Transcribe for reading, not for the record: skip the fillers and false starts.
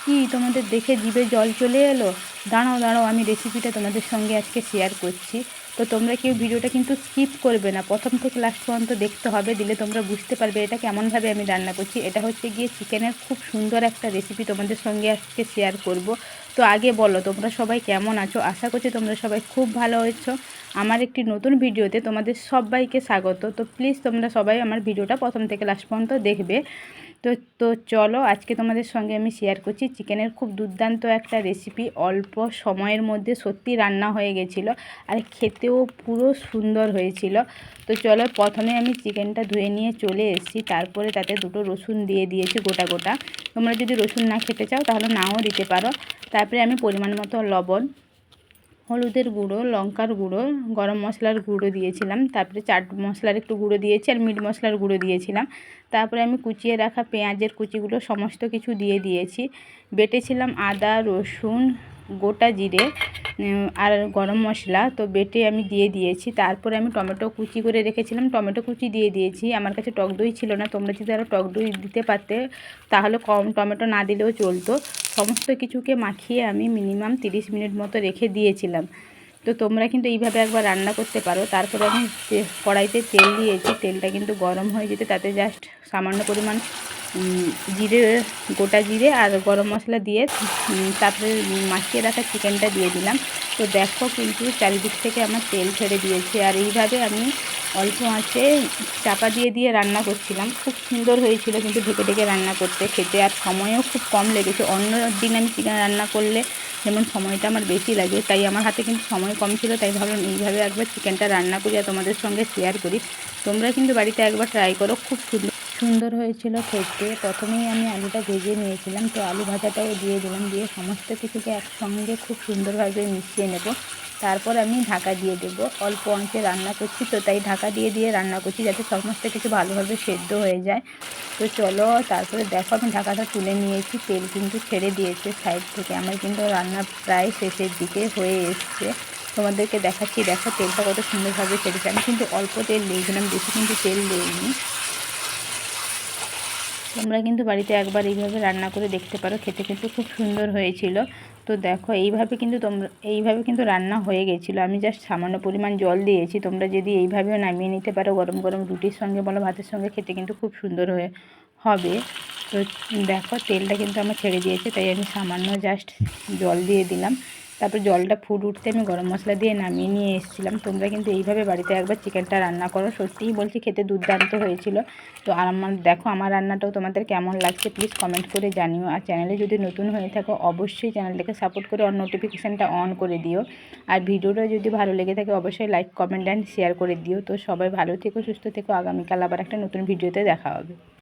কি তোমাদের দেখে জিভে জল চলে এলো? দাঁড়াও দাঁড়াও, আমি রেসিপিটা তোমাদের সঙ্গে আজকে শেয়ার করছি। তো তোমরা কেউ ভিডিওটা কিন্তু স্কিপ করবে না, প্রথম থেকে লাস্ট পর্যন্ত দেখতে হবে, দিলে তোমরা বুঝতে পারবে এটা কেমনভাবে আমি রান্না করছি। এটা হচ্ছে গিয়ে চিকেনের খুব সুন্দর একটা রেসিপি তোমাদের সঙ্গে আজকে শেয়ার করব। তো আগে বলো তোমরা সবাই কেমন আছো? আশা করছি তোমরা সবাই খুব ভালো আছো। আমার একটি নতুন ভিডিওতে তোমাদের সবাইকে স্বাগত। তো প্লিজ তোমরা সবাই আমার ভিডিওটা প্রথম থেকে লাস্ট পর্যন্ত দেখবে। তো তো চলো আজকে তোমাদের সঙ্গে আমি শেয়ার করছি চিকেনের খুব দুর্দান্ত একটা রেসিপি। অল্প সময়ের মধ্যে সত্যি রান্না হয়ে গেছিলো আর খেতেও পুরো সুন্দর হয়েছিল। তো চলো, প্রথমে আমি চিকেনটা ধুয়ে নিয়ে চলে এসেছি, তারপরে তাতে দুটো রসুন দিয়ে দিয়েছি গোটা গোটা। তোমরা যদি রসুন না খেতে চাও তাহলে নাও দিতে পারো। তারপরে আমি পরিমাণ মতো লবণ, হলুদের গুঁড়ো, লঙ্কার গুঁড়ো, গরম মশলার গুঁড়ো দিয়েছিলাম, তারপরে চাট মশলার একটু গুঁড়ো দিয়েছি আর মিট মশলার গুঁড়ো দিয়েছিলাম। তারপরে আমি কুচিয়ে রাখা পেঁয়াজের কুচিগুলো সমস্ত কিছু দিয়ে দিয়েছি। বেটেছিলাম আদা, রসুন, গোটা জিরে আর গরম মশলা, তো বেটে আমি দিয়ে দিয়েছি। তারপরে আমি টমেটো কুচি করে রেখেছিলাম, টমেটো কুচি দিয়ে দিয়েছি। আমার কাছে টক দই ছিল না, তোমরা যদি আরও টক দই দিতে পারতে তাহলে কম, টমেটো না দিলেও চলতো। সমস্ত কিছুকে মাখিয়ে আমি মিনিমাম 30 মিনিট মতো রেখে দিয়েছিলাম। তো তোমরা কিন্তু এইভাবে একবার রান্না করতে পারো। তারপরে আমি কড়াইতে তেল দিয়েছি, তেলটা কিন্তু গরম হয়ে যেতে তাতে জাস্ট সামান্য পরিমাণ জিরে, গোটা জিরে আর গরম মশলা দিয়ে তারপরে মাখিয়ে রাখা চিকেনটা দিয়ে দিলাম। তো দেখো কিন্তু চারিদিক থেকে আমার তেল ছেড়ে দিয়েছে। আর এইভাবে আমি অল্প আঁচে চাপা দিয়ে দিয়ে রান্না করছিলাম। খুব সুন্দর হয়েছিল কিন্তু ঢেকে ঢেকে রান্না করতে, খেতে আর সময়ও খুব কম লেগেছে। অন্য দিন আমি চিকেন রান্না করলে যেমন সময়টা আমার বেশি লাগে, তাই আমার হাতে কিন্তু সময় কম ছিল, তাই ভাবলাম এইভাবে একবার চিকেনটা রান্না করি আর তোমাদের সঙ্গে শেয়ার করি। তোমরা কিন্তু বাড়িতে একবার ট্রাই করো, খুব সুন্দর হয়েছিল খেতে। প্রথমেই আমি আলুটা ভেজে নিয়েছিলাম, তো আলু ভাজাটাও দিয়ে দিলাম, দিয়ে সমস্ত কিছুকে একসঙ্গে খুব সুন্দরভাবে মিশিয়ে নেব। তারপর আমি ঢাকা দিয়ে দেবো। অল্প আঁচে রান্না করছি তো তাই ঢাকা দিয়ে দিয়ে রান্না করছি, যাতে সমস্ত কিছু ভালোভাবে সেদ্ধ হয়ে যায়। তো চলো, তারপরে দেখো আমি ঢাকাটা তুলে নিয়েছি, তেল কিন্তু ছেড়ে দিয়েছে সাইড থেকে। আমার কিন্তু রান্না প্রায় শেষের দিকে হয়ে এসছে। তোমাদেরকে দেখাচ্ছি, দেখো তেলটা কত সুন্দরভাবে ছেড়েছে। আমি কিন্তু অল্প তেল দিয়েছিলাম, বেশি কিন্তু তেল দিইনি। তোমরা কিন্তু বাড়িতে একবার এইভাবে রান্না করে দেখতে পারো, খেতে কিন্তু খুব সুন্দর হয়েছিল। তো দেখো এইভাবে কিন্তু রান্না হয়ে গেছিলো। আমি জাস্ট সামান্য পরিমাণ জল দিয়েছি। তোমরা যদি এইভাবেও নামিয়ে নিতে পারো, গরম গরম রুটির সঙ্গে বলো ভাতের সঙ্গে, খেতে কিন্তু খুব সুন্দর হবে। তো দেখো তেলটা কিন্তু আমার ছেড়ে দিয়েছে, তাই আমি সামান্য জাস্ট জল দিয়ে দিলাম। তারপর জলটা ফুট উঠতে আমি গরম মশলা দিয়ে নামিয়ে নিয়ে এসেছিলাম। তোমরা কিন্তু এইভাবে বাড়িতে একবার চিকেনটা রান্না করো, সত্যিই বলছি খেতে দুর্দান্ত হয়েছিল। তো আর দেখো আমার রান্নাটাও তোমাদের কেমন লাগছে প্লিজ কমেন্ট করে জানিও। আর চ্যানেলে যদি নতুন হয়ে থাকো অবশ্যই চ্যানেলটাকে সাপোর্ট করে অন নোটিফিকেশানটা অন করে দিও। আর ভিডিওটা যদি ভালো লেগে থাকে অবশ্যই লাইক, কমেন্ট অ্যান্ড শেয়ার করে দিও। তো সবাই ভালো থেকো, সুস্থ থেকো। আগামীকাল আবার একটা নতুন ভিডিওতে দেখা হবে।